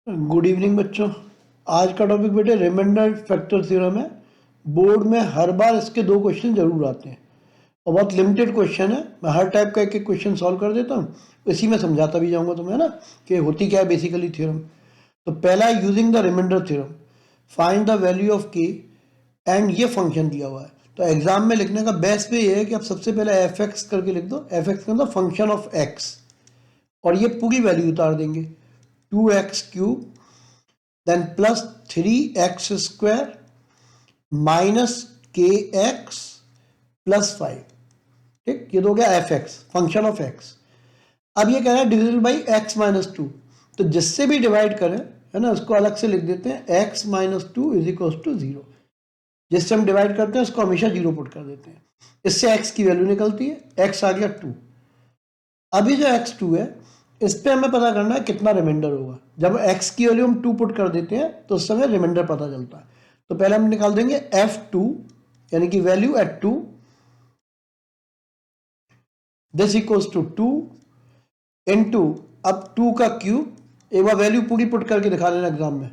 Good evening बच्चों। आज का टॉपिक बेटे रिमाइंडर फैक्टर थ्योरम है। बोर्ड में हर बार इसके 2 क्वेश्चन जरूर आते हैं और बहुत लिमिटेड क्वेश्चन है। मैं हर टाइप का एक क्वेश्चन सॉल्व कर देता हूँ, इसी में समझाता भी जाऊँगा तुम्हें ना कि होती क्या है बेसिकली थ्योरम। तो पहला using the remainder theorem find the value of K and ये फंक्शन दिया हुआ है। तो एग्जाम में लिखने का बेस्ट वे ये है कि आप सबसे पहले एफ एक्स करके लिख दो, एफ एक्स का मतलब फंक्शन ऑफ एक्स, और ये पूरी वैल्यू उतार देंगे 2x³ then plus 3x square minus kx plus 5। ठीक, ये तो हो गया F x function of x. अब ये कह रहा है डिविजिबल बाई x माइनस 2, तो जिससे भी डिवाइड करें है ना उसको अलग से लिख देते हैं x minus 2 is equal to 0। जिससे हम डिवाइड करते हैं उसको हमेशा 0 पुट कर देते हैं, इससे x की वैल्यू निकलती है, x आ गया 2। अभी जो x2 है इस पे हमें पता करना है कितना रिमाइंडर होगा। जब x की वैल्यू हम 2 पुट कर देते हैं तो उस समय रिमाइंडर पता चलता है। तो पहले हम निकाल देंगे f2 यानी कि value at 2, this equals to 2 into अब 2 का क्यूब, एक बार वैल्यू पूरी पुट करके दिखा देना एग्जाम में,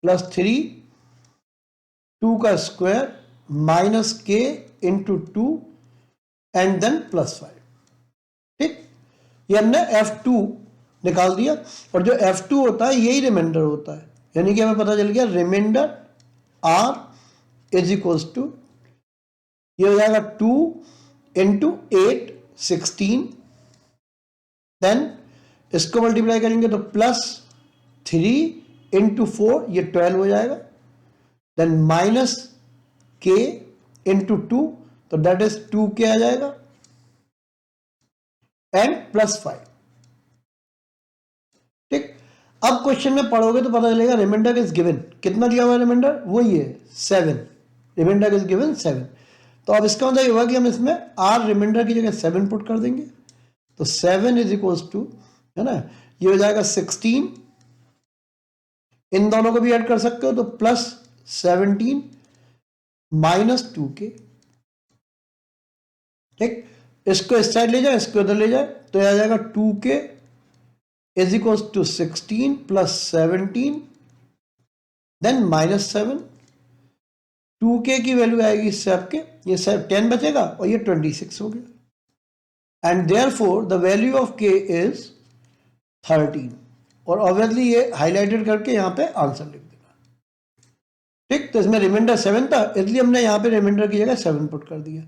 प्लस 3 2 का square minus k into 2 and then plus 5। ठीक, ये हमने F2 निकाल दिया और जो F2 होता है यही रिमाइंडर होता है, यानी कि हमें पता चल गया remainder R is equals to, ये हो जाएगा 2 इंटू 8 16, देन इसको मल्टीप्लाई करेंगे तो प्लस 3 इंटू 4 ये 12 हो जाएगा, देन माइनस k इंटू 2 तो दैट इज 2k आ जाएगा एंड प्लस 5। ठीक, अब क्वेश्चन में पढ़ोगे तो पता चलेगा रिमाइंडर इज गिवन, कितना दिया हुआ है रिमाइंडर, वही है 7, रिमाइंडर इज गिवन 7। तो अब इसका मतलब ये हुआ कि हम इसमें आर रिमाइंडर की जगह 7 पुट कर देंगे, तो 7 इज इक्वल्स टू, है ना, ये हो जाएगा 16, इन दोनों को भी ऐड कर सकते हो तो प्लस 17 माइनस 2k। ठीक, इसको इस साइड ले जाए, इसको इधर ले जाए तो आ जाएगा 2k is equals to 16 plus 17 then minus 7। 2k की वैल्यू आएगी इससे आपके, ये 10 बचेगा और ये 26 हो गया, and therefore the value of k is 13। और ऑब्वियसली ये हाईलाइटेड करके यहां पे आंसर लिख देना। ठीक, तो इसमें रिमाइंडर 7 था इसलिए हमने यहां पे रिमाइंडर की जगह 7 पुट कर दिया।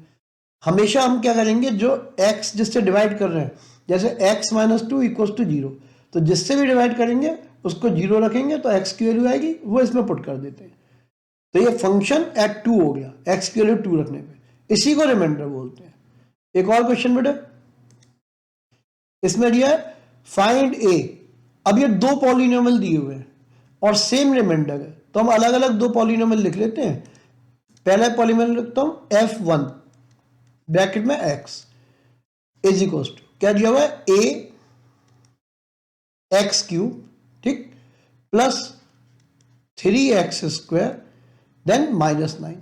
हमेशा हम क्या करेंगे, जो x जिससे डिवाइड कर रहे हैं, जैसे x माइनस 2 इक्वल्स टू 0, तो जिससे भी डिवाइड करेंगे उसको 0 रखेंगे तो x की वैल्यू आएगी, वो इसमें पुट कर देते हैं। तो ये फंक्शन एट 2 हो गया x की वैल्यू 2 रखने पे, इसी को रिमाइंडर बोलते हैं। एक और क्वेश्चन बेटे, इसमें दिया है फाइंड a। अब ये 2 पॉलिनोमियल दिए हुए हैं और सेम रिमाइंडर है, तो हम अलग अलग 2 पॉलिनोमियल लिख लेते हैं। पहला पॉलिनोमियल लिखता हूं f1 ब्रैकेट में x इज इक्वल्स टू, क्या दिया हुआ है, a x³, ठीक, plus 3x square then minus 9।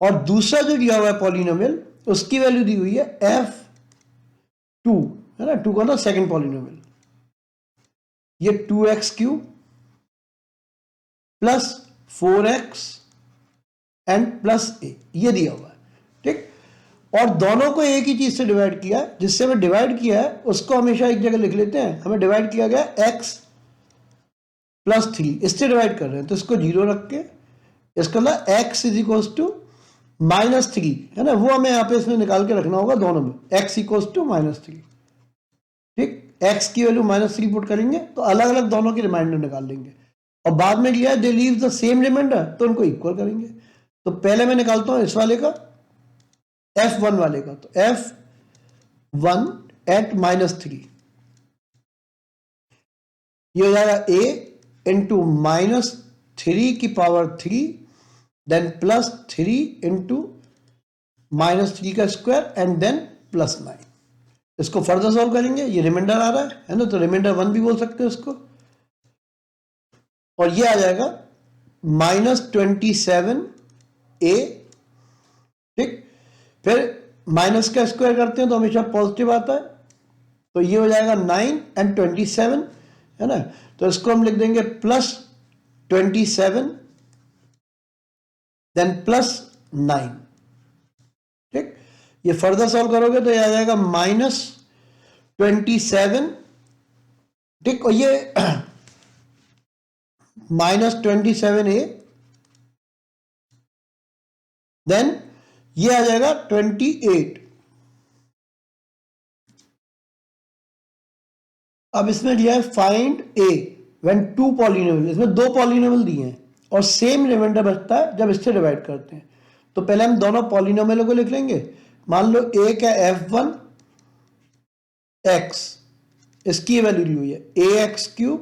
और दूसरा जो दिया हुआ है पॉलिनोमियल उसकी वैल्यू दी हुई है f2, है ना, 2 का ना सेकेंड पॉलिनोमियल, ये 2x³ plus 4x and plus a, ये दिया हुआ है। ठीक, और दोनों को एक ही चीज से डिवाइड किया, जिससे हमें डिवाइड किया है उसको हमेशा एक जगह लिख लेते हैं। हमें डिवाइड किया गया x प्लस 3, इससे डिवाइड कर रहे हैं तो इसको 0 रख के, इसका ना x is equals to minus 3, है ना, वो हमें यहाँ पे इसमें निकाल के रखना होगा दोनों में, x इक्वल्स टू माइनस 3। ठीक, x की वैल्यू माइनस 3 पुट करेंगे तो अलग अलग दोनों की रिमाइंडर निकाल लेंगे, और बाद में लिया है दे लीव द सेम रिमाइंडर तो उनको इक्वल करेंगे। तो पहले मैं निकालता हूं इस वाले का, f1 वाले का, तो f1 एट माइनस 3, ये हो जाएगा a इंटू माइनस 3 की power 3 then plus 3 into minus 3 का स्क्वायर एंड देन प्लस 9। इसको फर्दर सॉल्व करेंगे, ये रिमाइंडर आ रहा है ना, तो रिमाइंडर 1 भी बोल सकते हैं उसको, और ये आ जाएगा माइनस 27a। ठीक, फिर माइनस का स्क्वायर करते हैं तो हमेशा पॉजिटिव आता है, तो ये हो जाएगा 9 एंड 27, है ना। तो इसको हम लिख देंगे +27 देन +9। ठीक, ये फर्दर सॉल्व करोगे तो ये आ जाएगा -27। ठीक, और ये -27a, देन ये आ जाएगा 28। अब इसमें दिया है फाइंड a व्हेन 2 पॉलिनोमियल, इसमें 2 पॉलिनोमियल दिए हैं और सेम रिमाइंडर बचता है जब इससे डिवाइड करते हैं। तो पहले हम दोनों पॉलिनोमियलों को लिख लेंगे। मान लो एक है f1x, इसकी वैल्यू ली हुई है ax³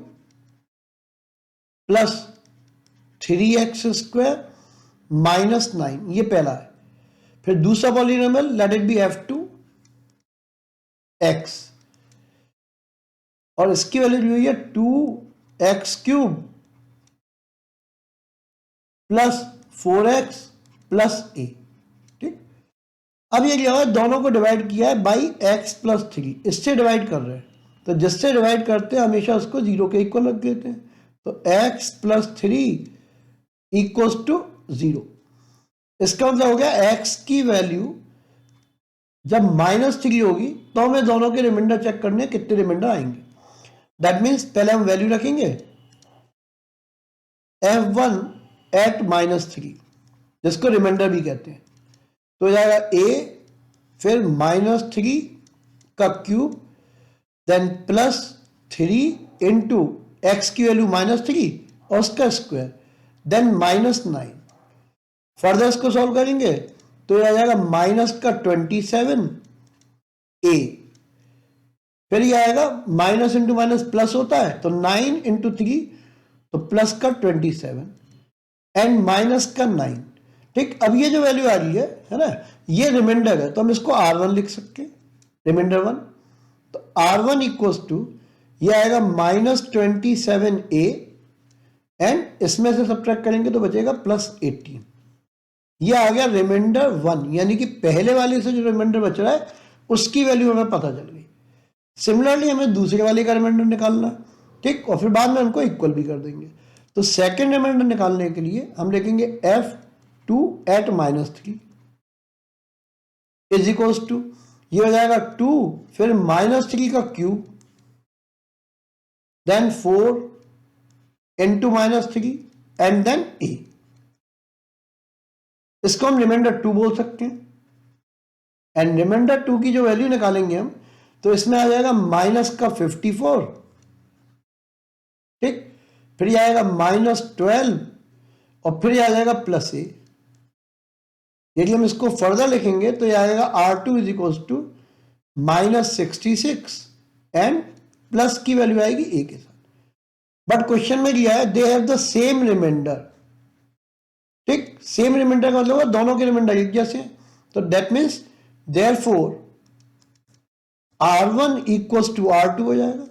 + 3x² -9, ये पहला है। फिर दूसरा polynomial let it be f2x और इसकी वैल्यू ली हुई है 2x³ + 4x + a। ठीक, अब ये क्या हुआ, दोनों को डिवाइड किया है बाई x + 3, इससे डिवाइड कर रहे हैं। तो जिससे डिवाइड करते हैं हमेशा उसको 0 के इक्वल रख देते हैं। तो x + 3 = 0। इसका मतलब हो गया x की वैल्यू जब -3 होगी तो हमें दोनों के रिमाइंडर चेक करने कितने रिमाइंडर आएंगे। दैट मीन्स पहले हम वैल्यू रखेंगे f1 एट -3, जिसको रिमाइंडर भी कहते हैं। तो हो जाएगा a, फिर -3 का क्यूब, देन +3 इंटू एक्स की वैल्यू -3 और उसका स्क्वायर, देन -9। फर्दर इसको सॉल्व करेंगे तो यह आ जाएगा -27a, फिर ये आएगा माइनस इंटू माइनस प्लस होता है तो 9 इंटू 3, तो प्लस का 27 एंड माइनस का 9। ठीक, अब ये जो वैल्यू आ रही है ना, ये रिमाइंडर है तो हम इसको R1 लिख सकते हैं, रिमाइंडर 1। तो R1 इक्वल्स टू ये आएगा -27a एंड इसमें से सब्ट्रैक्ट करेंगे तो बचेगा +18। ये आ गया रिमाइंडर 1, यानी कि पहले वाले से जो रिमाइंडर बच रहा है उसकी वैल्यू हमें पता चल गई। सिमिलरली हमें दूसरे वाले का रिमाइंडर निकालना है। ठीक, और फिर बाद में उनको इक्वल भी कर देंगे। तो सेकेंड रिमाइंडर निकालने के लिए हम लिखेंगे f2 eight -3 is equals to, ये हो जाएगा 2 फिर -3 का cube, then 4 into -3 and then a। इसको हम रिमाइंडर 2 बोल सकते हैं। एंड रिमाइंडर 2 की जो वैल्यू निकालेंगे हम, तो इसमें आ जाएगा -54। ठीक, फिर ये आएगा -12 और फिर ये आ जाएगा +a। यदि हम इसको फर्दर लिखेंगे तो ये आएगा R2 is equals to -66 and plus की वैल्यू आएगी a के साथ। बट क्वेश्चन में दिया है they have the same remainder. ठीक, सेम रिमाइंडर का मतलब दोनों के रिमाइंडर एक जैसे हैं। तो that means therefore R1 equals to R2 हो जाएगा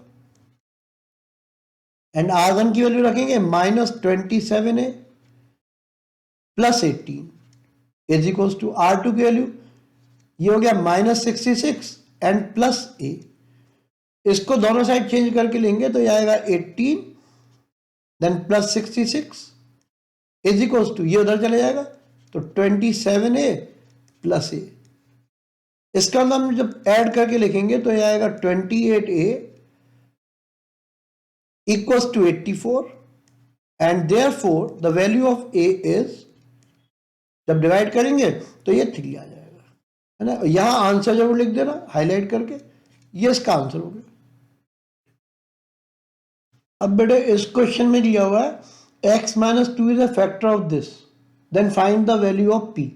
एंड R1 की वैल्यू रखेंगे -27a +18 is equals to R2 की वैल्यू, ये हो गया -66 एंड +a। इसको दोनों साइड चेंज करके लेंगे तो ये आएगा 18 देन +66 इज इक्वल्स टू, ये उधर चले जाएगा तो 27a +a। इसका मतलब हम जब ऐड करके लिखेंगे तो ये आएगा 28a equals to 84 and therefore the value of a is, जब डिवाइड करेंगे तो ये 3 आ जाएगा, है ना। यहां आंसर जरूर लिख देना हाईलाइट करके, ये इसका आंसर हो गया। अब बेटे इस क्वेश्चन में दिया हुआ है x - 2 is a factor of this, then find the value of p।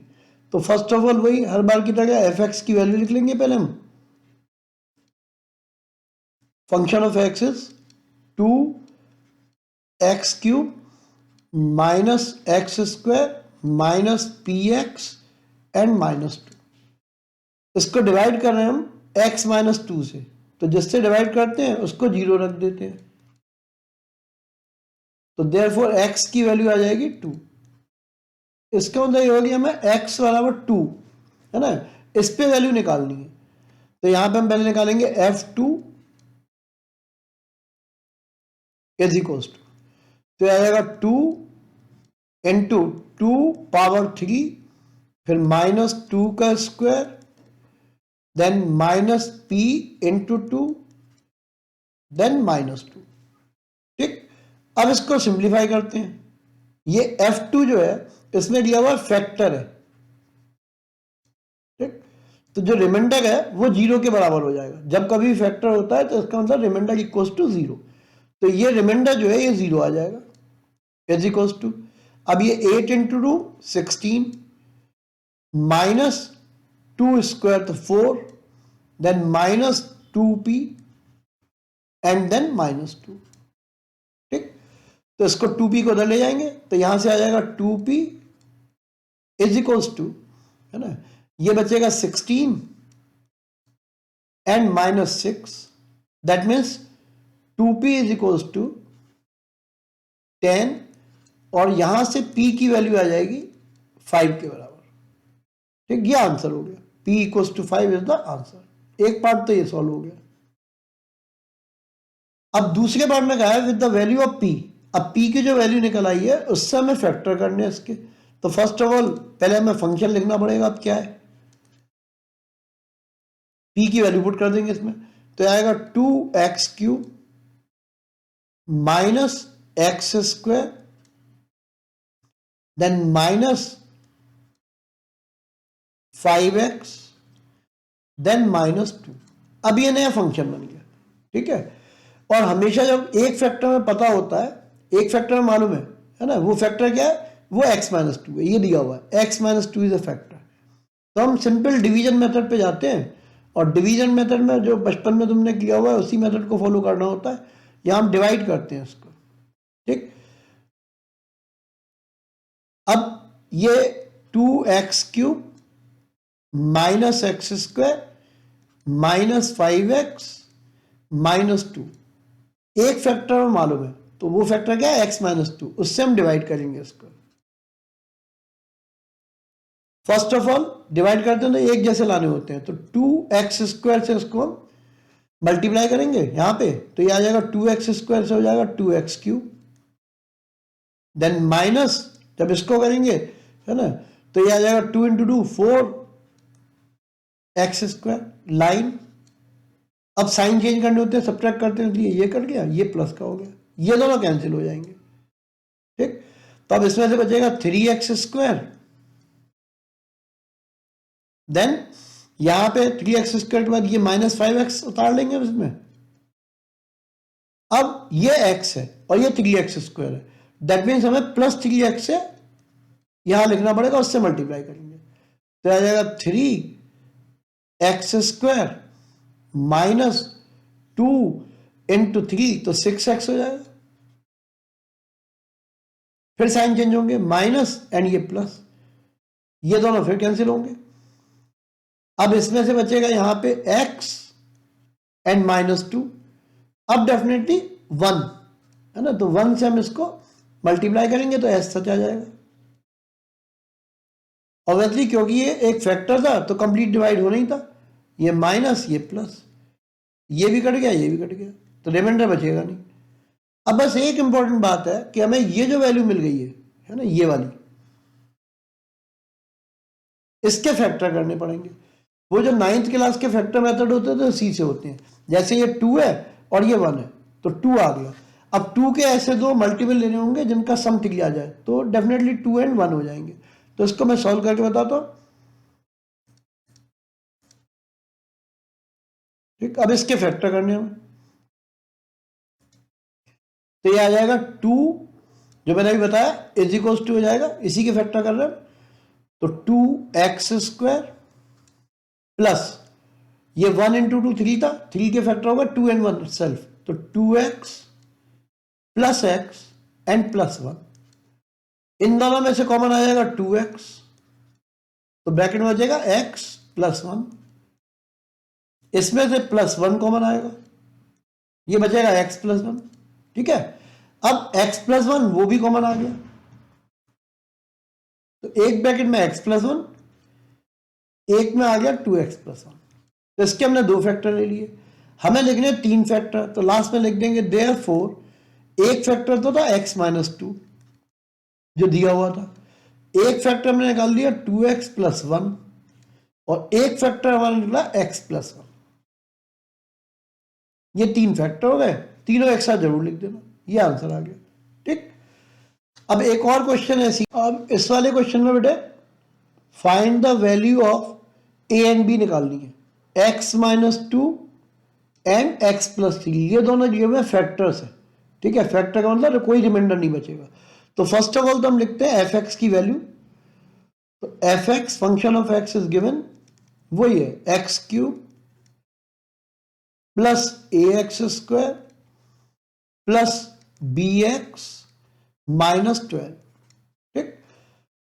तो फर्स्ट ऑफ ऑल वही हर बार की तरह fx की वैल्यू लिख लेंगे पहले हम। Function of x is 2x³ -x² -px and -2। इसको डिवाइड कर रहे हैं हम x - 2 से, तो जिससे डिवाइड करते हैं उसको 0 रख देते हैं। तो देयरफॉर x की वैल्यू आ जाएगी 2। इसका मतलब ये हो गया हमें x = 2, है ना। इस पे वैल्यू निकालनी है तो यहां पे हम पहले निकालेंगे f2 इज इक्वल्स टू, तो आ जाएगा 2 इंटू 2 पावर 3, फिर माइनस 2 का square, then minus p into 2, then minus 2। ठीक, अब इसको सिंप्लीफाई करते हैं। ये F2 जो है इसमें दिया हुआ फैक्टर है। ठीक, तो जो रिमाइंडर है वो 0 के बराबर हो जाएगा। जब कभी फैक्टर होता है तो इसका मतलब रिमाइंडर इक्वल्स टू 0। तो ये रिमाइंडर जो है ये 0 आ जाएगा, इज इक्वल्स टू, अब ये 8 इंटू 2 16, माइनस 2 स्क्वायर तो 4, then minus 2p and then minus 2। ठीक, तो इसको 2p को उधर ले जाएंगे तो यहां से आ जाएगा 2p इज इक्वल्स टू, है ना, ये बचेगा 16 and minus 6, that means 2p is equals to 10, और यहां से p की वैल्यू आ जाएगी 5 के बराबर। ठीक, ये आंसर हो गया, p equals to 5 is the answer. एक पार्ट तो ये सॉल्व हो गया। अब दूसरे पार्ट में कहा है with the value of p। अब p की जो वैल्यू निकल आई है उससे हमें फैक्टर करने हैं इसके। तो फर्स्ट ऑफ ऑल पहले हमें फंक्शन लिखना पड़ेगा। अब क्या है, p की वैल्यू पुट कर देंगे इसमें, तो आएगा 2x cube minus X square, then minus 5x, then minus 2। अब ये नया फंक्शन बन गया। ठीक है, और हमेशा जब एक फैक्टर में पता होता है, एक फैक्टर में मालूम है ना, वो फैक्टर क्या है, वो x माइनस 2 है, ये दिया हुआ है x minus 2 is a factor. तो हम सिंपल डिवीजन मेथड पे जाते हैं, और डिवीजन मेथड में जो बचपन में तुमने किया हुआ है उसी मेथड को फॉलो करना होता है। यहां हम डिवाइड करते हैं इसको। ठीक, अब ये 2x cube minus X square minus 5x minus 2, एक फैक्टर में मालूम है, तो वो फैक्टर क्या है, x माइनस 2, उससे हम डिवाइड करेंगे इसको। फर्स्ट ऑफ ऑल डिवाइड करते हैं तो एक जैसे लाने होते हैं, तो 2x स्क्वायर से इसको हम मल्टीप्लाई करेंगे यहां पे, तो ये आ जाएगा 2x स्क्वायर से हो जाएगा 2x क्यूब, देन माइनस जब इसको करेंगे, है ना, तो ये आ जाएगा 2 इंटू 2 4x स्क्वायर लाइन। अब साइन चेंज करने होते हैं, सब्ट्रैक्ट करते हैं, इसलिए ये कट गया, ये प्लस का हो गया, ये दोनों कैंसिल हो जाएंगे। ठीक, तो अब इसमें से बचेगा 3x स्क्वायर, देन यहां पे 3x स्क्वायर के बाद ये माइनस 5x उतार लेंगे इसमें। अब ये x है और ये 3x स्क्वायर है, दैट मीन्स हमें प्लस 3x से यहां लिखना पड़ेगा, उससे मल्टीप्लाई करेंगे, तो आ जाएगा 3x स्क्वायर माइनस 2 इंटू 3, तो 6x हो जाएगा। फिर साइन चेंज होंगे, माइनस एंड ये प्लस, ये दोनों फिर कैंसिल होंगे। अब इसमें से बचेगा यहां पे x एंड माइनस 2, अब डेफिनेटली 1 है ना, तो 1 से हम इसको मल्टीप्लाई करेंगे तो s सच आ जाएगा। ऑब्वियसली क्योंकि ये एक फैक्टर था तो कंप्लीट डिवाइड होना ही था, ये माइनस ये प्लस, ये भी कट गया, ये भी कट गया, तो रिमाइंडर बचेगा नहीं। अब बस एक इंपॉर्टेंट बात है कि हमें ये जो वैल्यू मिल गई है ना, ये वाली, इसके फैक्टर करने पड़ेंगे। वो जो 9th क्लास के फैक्टर मेथड होते हैं तो सी से होते हैं, जैसे ये 2 है और ये 1 है तो 2 आ गया। अब 2 के ऐसे दो मल्टीपल लेने होंगे जिनका सम ठीक आ जाए, तो डेफिनेटली 2 एंड 1 हो जाएंगे। तो इसको मैं सॉल्व करके बताता हूं। ठीक, अब इसके फैक्टर करने हैं, तो ये आ जाएगा 2, जो मैंने अभी बताया, इज इक्वल्स टू हो जाएगा, इसी के फैक्टर कर रहे हैं, तो 2x स्क्वायर प्लस ये 1 इंटू 2 3 था, 3 के फैक्टर होगा 2 एंड 1 सेल्फ, तो 2x plus x and plus 1, इन दोनों में से कॉमन आ जाएगा 2x, तो ब्रैकेट में हो जाएगा x प्लस 1, इसमें से प्लस 1 कॉमन आएगा, ये बचेगा x प्लस 1। ठीक है, अब x प्लस 1 वो भी कॉमन आ गया, तो एक ब्रैकेट में x प्लस 1, एक में आ गया 2x प्लस 1, तो इसके हमने दो फैक्टर ले लिए। हमें लिखने 3 फैक्टर, तो लास्ट में लिख देंगे देयरफॉर एक फैक्टर तो था x-2 जो दिया हुआ था, एक फैक्टर हमने निकाल दिया 2x+1 और एक फैक्टर हमारा निकला x+1। ये 3 फैक्टर हो गए, तीनों एक साथ जरूर लिख देना, ये आंसर आ गया। ठीक, अब एक और क्वेश्चन है, अब इस वाले क्वेश्चन में बेटे find the value of A and B निकालनी है, x-2 एंड x+3, ये दोनों दिए हुए फैक्टर्स है। ठीक है, फैक्टर का मतलब कोई रिमाइंडर नहीं बचेगा। तो फर्स्ट ऑफ ऑल तो हम लिखते हैं एफ एक्स की वैल्यू, तो F x function of x is given, वही है x³ plus ax² plus bx -12। ठीक,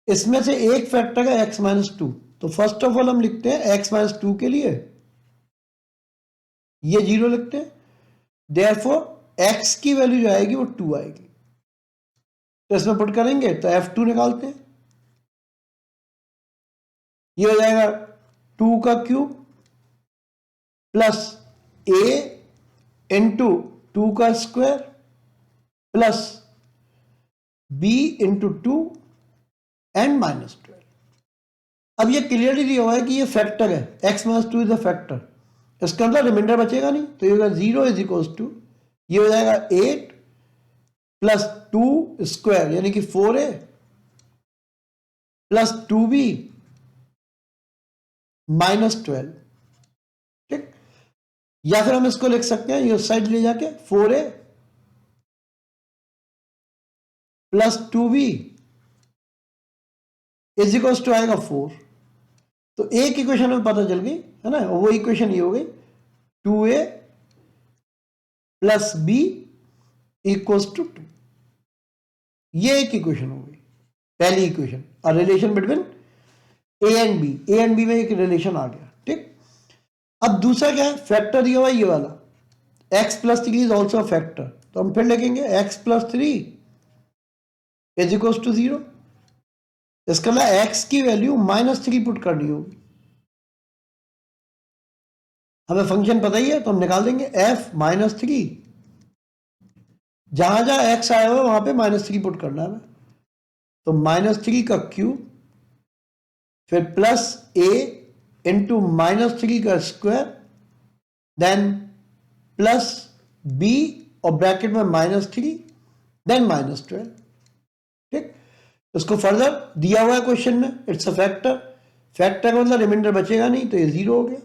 इसमें से एक फैक्टर है x-2, तो फर्स्ट ऑफ ऑल हम लिखते हैं x-2 के लिए ये 0 लिखते हैं, देयरफॉर x की वैल्यू जो आएगी वो 2 आएगी। तो इसमें पुट करेंगे तो f2 निकालते हैं, ये हो जाएगा 2 का क्यूब प्लस a इंटू 2 का square plus b into 2 and -12। अब ये क्लियरली दिया हुआ है कि ये फैक्टर है, x-2 इज अ फैक्टर, इसका अंदर रिमाइंडर बचेगा नहीं, तो ये होगा 0 इज इक्वल्स टू, ये हो जाएगा 8 प्लस 2 स्क्वायर यानी कि 4a प्लस 2b -12। ठीक, या फिर हम इसको लिख सकते हैं ये साइड ले जाके 4a plus 2b is equals to आएगा 4। तो एक इक्वेशन में पता चल गई है ना, वो इक्वेशन ये हो गई 2a plus b equals to 2। ये एक इक्वेशन हो गई, पहली इक्वेशन, और relation between A and B, A and B में एक रिलेशन आ गया। ठीक, अब दूसरा क्या है, फैक्टर दिया हुआ ये वाला x+3 इज ऑल्सो फैक्टर, तो हम फिर लिखेंगे x+3 इज इक्वल्स टू 0। इसका मतलब x की वैल्यू -3 पुट करनी होगी, हमें फंक्शन पता ही है तो हम निकाल देंगे f-3, जहां जहां x आया हुआ वहां पे -3 पुट करना है हमें, तो -3 का क्यूब फिर प्लस a इंटू -3 का स्क्वायर देन प्लस b और ब्रैकेट में -3 देन -12। ठीक, इसको फर्दर दिया हुआ है क्वेश्चन में, इट्स अ फैक्टर, फैक्टर का मतलब रिमाइंडर बचेगा नहीं, तो ये 0 हो गया।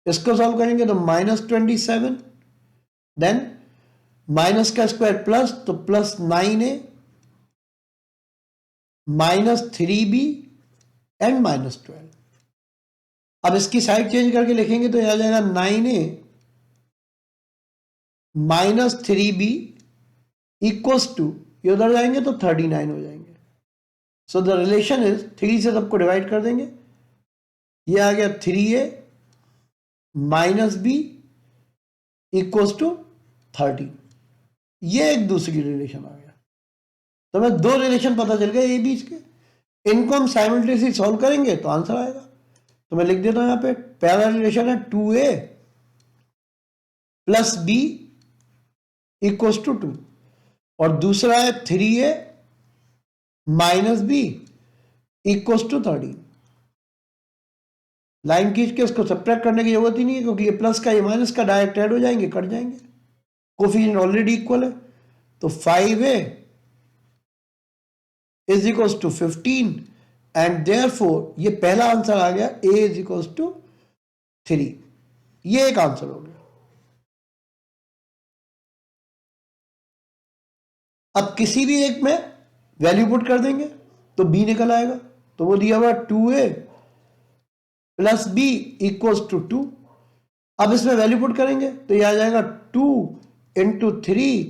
इसको सॉल्व करेंगे तो -27 देन माइनस का स्क्वायर प्लस, तो प्लस 9a -3b एंड -12। अब इसकी साइड चेंज करके लिखेंगे तो यह आ जाएगा 9a -3b इक्वल्स टू, ये उधर जाएंगे तो 39 हो जाएंगे। सो द रिलेशन इज 3 से सबको डिवाइड कर देंगे, ये आ गया 3a -b इक्वल्स टू 13। ये एक दूसरी रिलेशन आ गया, तो हमें दो रिलेशन पता चल गए ए बीच के, इनको हम साइमल्टेनियसली सॉल्व करेंगे तो आंसर आएगा। तो मैं लिख देता हूं यहां पे, पहला रिलेशन है 2a plus b equals to 2 और दूसरा है 3a minus b equals to 13। Line खींच के इसको सब्ट्रैक्ट करने की जरूरत ही नहीं है, क्योंकि ये प्लस का ये माइनस का डायरेक्ट ऐड हो जाएंगे, कट जाएंगे, कोफिशिएंट ऑलरेडी इक्वल है। तो 5a is equals to 15 and therefore ये पहला आंसर आ गया a इज इक्वल्स टू 3। ये एक आंसर हो गया। अब किसी भी एक में वैल्यू पुट कर देंगे तो b निकल आएगा, तो वो दिया हुआ 2a plus b equals to 2। अब इसमें वैल्यू पुट करेंगे तो ये आ जाएगा 2 into 3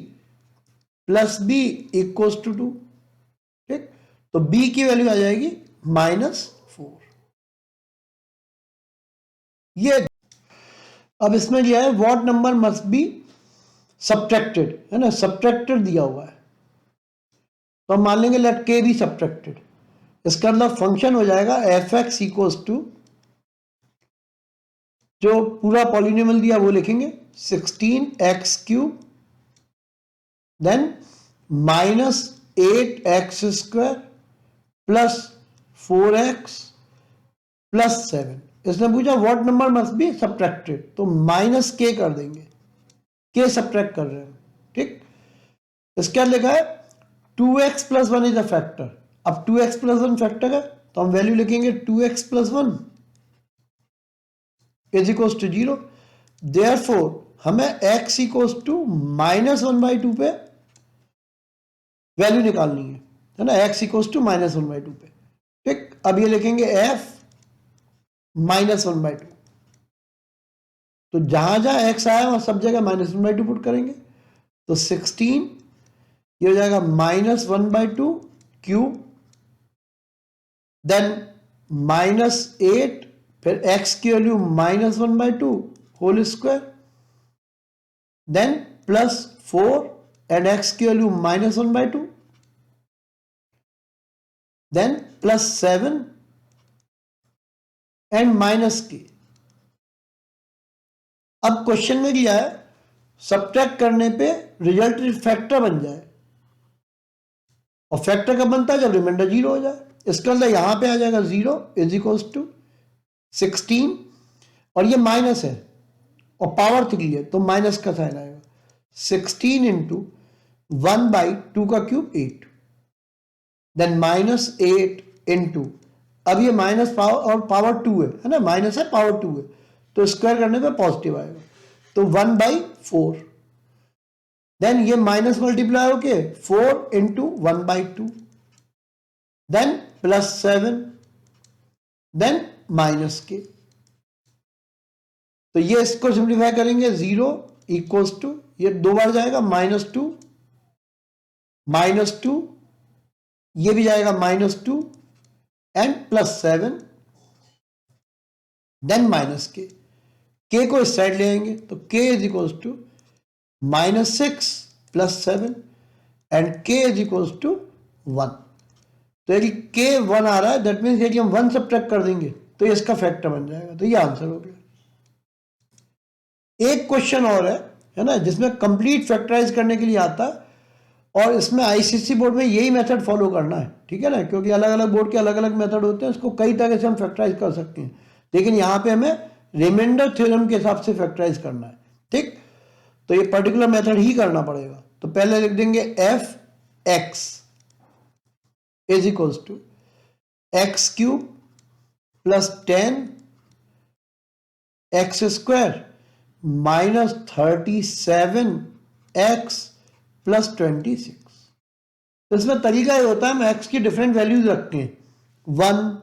plus b equals to 2। ठीक, तो b की वैल्यू आ जाएगी -4। ये अब इसमें क्या है, what number must be subtracted, है ना, सब्ट्रैक्टेड दिया हुआ है, तो हम मान लेंगे लेट के बी सब्ट्रैक्टेड। इसका मतलब फंक्शन हो जाएगा एफ एक्स इक्वल्स टू, जो पूरा पॉलिनोमियल दिया वो लिखेंगे 16x³ then minus 8x² plus 4x plus 7। इसने पूछा what number must be subtracted, तो माइनस के कर देंगे, के सब्ट्रैक्ट कर रहे हैं, ठीक। इसके बाद लिखा है 2x plus 1 is a factor. अब 2x प्लस 1 फैक्टर है तो हम वैल्यू लिखेंगे 2x plus 1 is equal to 0। Therefore हमें x इक्वल टू -1/2 पे वैल्यू निकालनी है ना, x इक्वल टू -1/2 पे, ठीक। अब ये लिखेंगे f -1/2, तो जहां जहां x आया वहां सब जगह -1/2 पुट करेंगे, तो 16 ये हो जाएगा -1/2 क्यूब, देन -8, फिर x की value -1/2 whole square, then plus 4 and x की value -1/2, then plus 7 and minus K. अब क्वेश्चन में दिया है सब्ट्रैक्ट करने पे रिजल्ट फैक्टर बन जाए, और फैक्टर कब बनता है जब रिमाइंडर 0 हो जाए। इसका मतलब यहां पे आ जाएगा 0 इज इक्वल टू 16, और ये माइनस है और पावर 3 है तो माइनस का साइन आएगा, 16 इंटू 1/2 का क्यूब 8, देन -8 इंटू, अब ये माइनस पावर और पावर 2 है ना, माइनस है पावर 2 है तो स्क्वायर करने पे पॉजिटिव आएगा, तो 1/4, देन ये माइनस मल्टीप्लाई होके 4 into 1/2, then plus 7, then minus K. तो ये इसको सिंप्लीफाई करेंगे 0 इक्वल्स टू, ये 2 बार जाएगा -2, ये भी जाएगा -2 एंड प्लस 7, देन माइनस के को इस साइड ले आएंगे तो k is equals to -6 plus 7 and k is equals to 1। तो यदि k 1 आ रहा है दैट मीन्स यदि हम 1 सब्ट्रैक्ट कर देंगे तो ये इसका फैक्टर बन जाएगा, तो ये आंसर हो गया। एक क्वेश्चन और है ना, जिसमें कंप्लीट फैक्टराइज करने के लिए आता है, और इसमें आईसीएसई बोर्ड में यही मेथड फॉलो करना है, ठीक है ना, क्योंकि अलग अलग बोर्ड के अलग अलग मेथड होते हैं, इसको कई तरह से हम फैक्टराइज कर सकते हैं, लेकिन यहाँ पे हमें रिमाइंडर थ्योरम के हिसाब से फैक्टराइज करना है, ठीक। तो ये पर्टिकुलर मेथड ही करना पड़ेगा। तो पहले लिख देंगे f(x) is equals to x³ plus 10x² minus 37x plus 26। तो इसमें तरीका ये होता है हम x की डिफरेंट वैल्यूज रखते हैं, 1,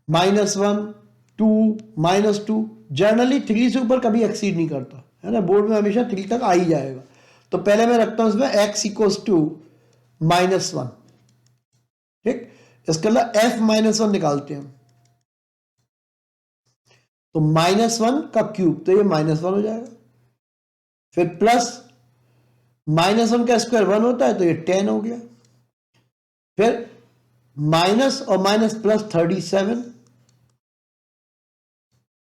-1, 2, -2, जनरली 3 से ऊपर कभी एक्सीड नहीं करता है ना, बोर्ड में हमेशा 3 तक आ ही जाएगा। तो पहले मैं रखता हूं इसमें x इक्वल्स टू -1, ठीक। इसके अलावा f-1 निकालते हैं, तो -1 का क्यूब, तो ये -1 हो जाएगा, फिर प्लस -1 का स्क्वायर 1 होता है तो ये 10 हो गया, फिर माइनस और minus plus 37,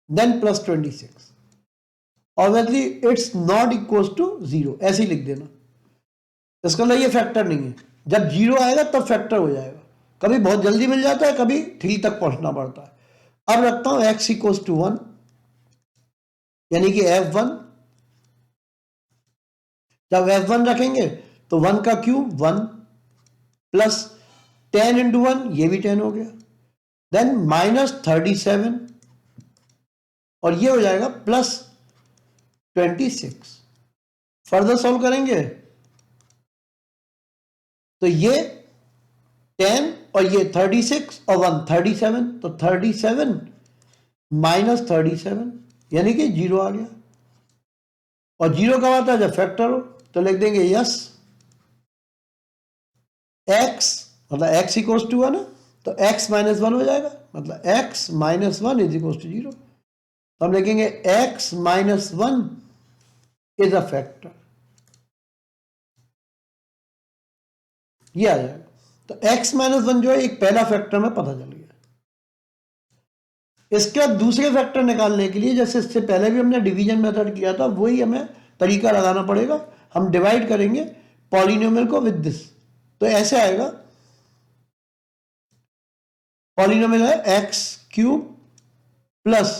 then plus 26। Obviously it's not equal to 0, ऐसे ही लिख देना। इसका मतलब ये फैक्टर नहीं है, जब 0 आएगा तब फैक्टर हो जाएगा, कभी बहुत जल्दी मिल जाता है, कभी 3 तक पहुंचना पड़ता है। अब रखता हूं x इक्वल टू 1, यानी कि f1, जब f1 रखेंगे तो 1 का क्यूब 1 प्लस 10 इंटू 1, ये भी 10 हो गया, देन -37, और ये हो जाएगा प्लस 26। फर्दर सॉल्व करेंगे तो ये 10 और ये 36 और 1 37, तो 37 माइनस 37 यानी कि 0 आ गया, और 0 कब आता है जब फैक्टर हो, तो लिख देंगे यस x, मतलब x इक्वल्स टू 1 है तो x -1 हो जाएगा, मतलब x -1 इज इक्वल्स टू 0। तो हम लिखेंगे x -1 इज अ फैक्टर, ये आ जाएगा। तो x -1 जो है एक पहला फैक्टर में पता चल गया। इसके बाद दूसरे फैक्टर निकालने के लिए, जैसे इससे पहले भी हमने डिवीजन मेथड किया था, वही हमें तरीका लगाना पड़ेगा। हम डिवाइड करेंगे पॉलिनोमियल को विद दिस, तो ऐसे आएगा पॉलिनोमियल है X cube plus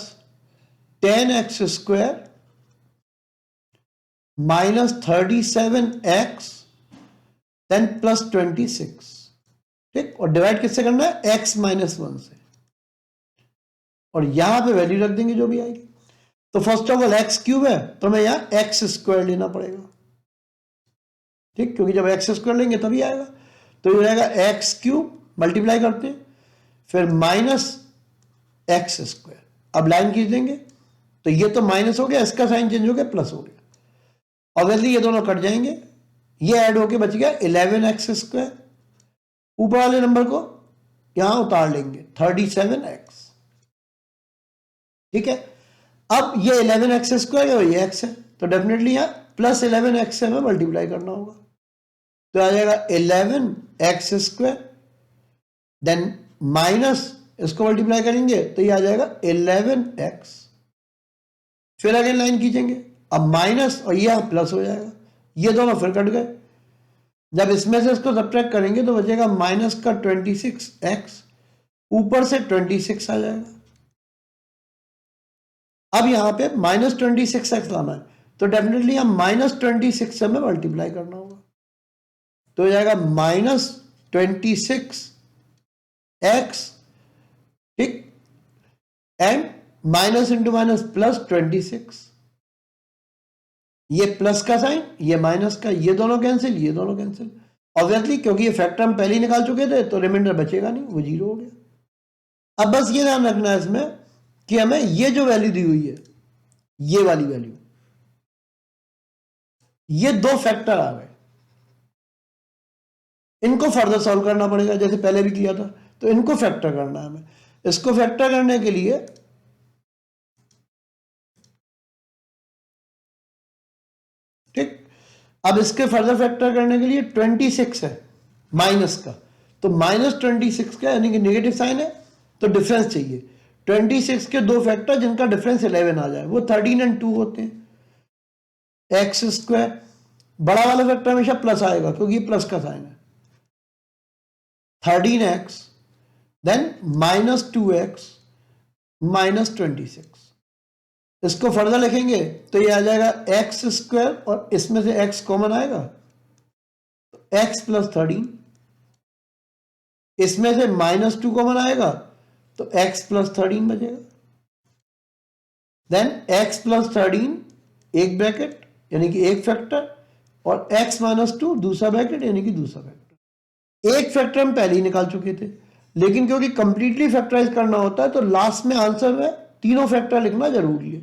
10x² minus 37x then plus 26, ठीक, और डिवाइड किससे करना है, x माइनस 1 से, और यहां पे वैल्यू रख देंगे जो भी आएगी। तो first of all x cube है तो मैं यहां x² लेना पड़ेगा, ठीक, क्योंकि जब x² लेंगे तभी आएगा। तो ये रहेगा एक्स क्यूब, मल्टीप्लाई करते हैं, फिर माइनस x²। अब लाइन खींच देंगे तो ये तो माइनस हो गया, इसका साइन चेंज हो गया, प्लस हो गया। ऑब्वियसली ये दोनों कट जाएंगे, ये ऐड होके बच गया 11x²। ऊपर वाले नंबर को यहां उतार लेंगे 37x, ठीक है। अब ये 11x² है और ये x है, तो डेफिनेटली यहां प्लस 11x से हमें मल्टीप्लाई करना होगा, तो आ जाएगा 11x², देन माइनस इसको मल्टीप्लाई करेंगे तो ये आ जाएगा 11x, फिर अगेन लाइन खींचेंगे, अब माइनस और ये प्लस हो जाएगा, ये दोनों फिर कट गए। जब इसमें से इसको सब्ट्रैक्ट करेंगे तो बचेगा माइनस का 26x, ऊपर से 26 आ जाएगा। अब यहां पे माइनस 26x लाना है, तो डेफिनेटली हम माइनस 26 से हमें मल्टीप्लाई करना होगा, तो हो जाएगा माइनस 26x, ठीक, and minus into minus plus 26, ये प्लस का साइन, ये माइनस का, ये दोनों कैंसिल, ये दोनों कैंसिल, ऑब्वियसली क्योंकि ये फैक्टर हम पहले ही निकाल चुके थे तो रिमाइंडर बचेगा नहीं, वो 0 हो गया। अब बस ये ध्यान रखना है इसमें कि हमें ये जो वैल्यू दी हुई है, ये वाली वैल्यू, ये दो फैक्टर आ गए, इनको फर्दर सॉल्व करना पड़ेगा, जैसे पहले भी किया था। तो इनको फैक्टर करना है हमें, इसको फैक्टर करने के लिए ठीक, अब इसके फर्दर फैक्टर करने के लिए 26 है माइनस का, तो माइनस 26 का यानी कि नेगेटिव साइन है, तो डिफरेंस चाहिए। 26 के दो फैक्टर जिनका डिफरेंस 11 आ जाए, वो 13 और 2 होते हैं। x², बड़ा वाला फैक्टर हमेशा प्लस आएगा क्योंकि ये प्लस का साइन है, 13x then minus 2x minus 26, इसको फर्दर लिखेंगे तो ये आ जाएगा x² और इसमें से x कॉमन आएगा, तो x प्लस 13, इसमें से माइनस 2 कॉमन आएगा तो x प्लस 13 बचेगा, देन x प्लस 13 एक ब्रैकेट यानी कि एक फैक्टर, और x माइनस 2 दूसरा ब्रैकेट यानी कि दूसरा फैक्टर। एक फैक्टर हम पहले ही निकाल चुके थे, लेकिन क्योंकि कंप्लीटली फैक्टराइज करना होता है तो लास्ट में आंसर में तीनों फैक्टर लिखना जरूरी है।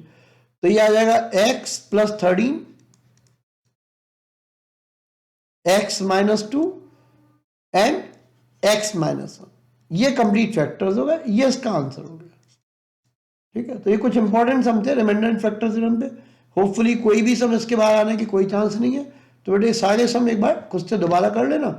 तो ये आ जाएगा x plus 13, x minus 2 and x minus 1, ये कंप्लीट फैक्टर्स हो गए, ये इसका आंसर हो गया, ठीक है। तो ये कुछ इंपॉर्टेंट सम थे रिमाइंडर एंड फैक्टर थ्योरम पे। होपफुली कोई भी सम इसके बाहर आने की कोई चांस नहीं है, तो बेटे सारे सम एक बार खुद से दोबारा कर लेना,